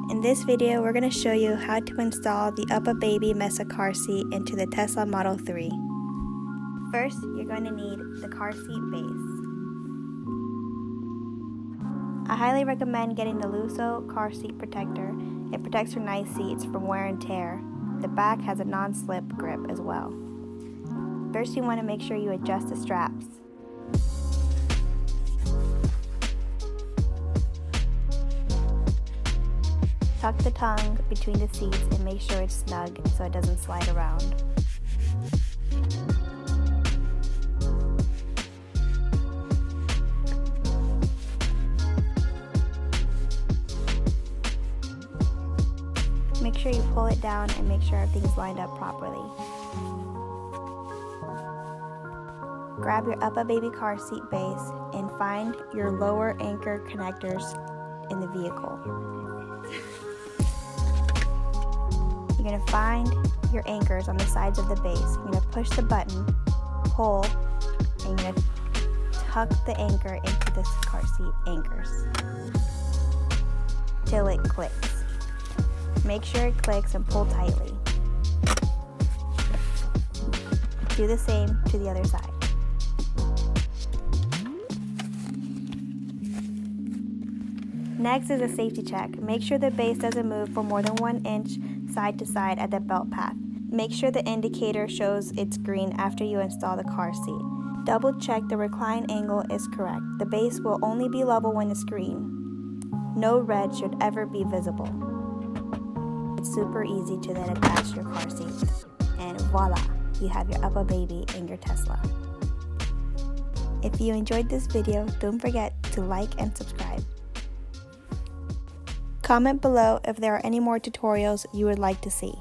In this video, we're going to show you how to install the UPPAbaby MESA Car Seat into the Tesla Model 3. First, you're going to need the car seat base. I highly recommend getting the Lusso Car Seat Protector. It protects your nice seats from wear and tear. The back has a non-slip grip as well. First, you want to make sure you adjust the straps. Tuck the tongue between the seats and make sure it's snug so it doesn't slide around. Make sure you pull it down and make sure everything's lined up properly. Grab your UPPAbaby car seat base and find your lower anchor connectors in the vehicle. You're going to find your anchors on the sides of the base. You're going to push the button, pull, and you're going to tuck the anchor into this car seat anchors till it clicks. Make sure it clicks and pull tightly. Do the same to the other side. Next is a safety check. Make sure the base doesn't move for more than 1 inch side to side at the belt path. Make sure the indicator shows it's green after you install the car seat. Double check the recline angle is correct. The base will only be level when it's green. No red should ever be visible. It's super easy to then attach your car seat. And voila, you have your UPPAbaby in your Tesla. If you enjoyed this video, don't forget to like and subscribe. Comment below if there are any more tutorials you would like to see.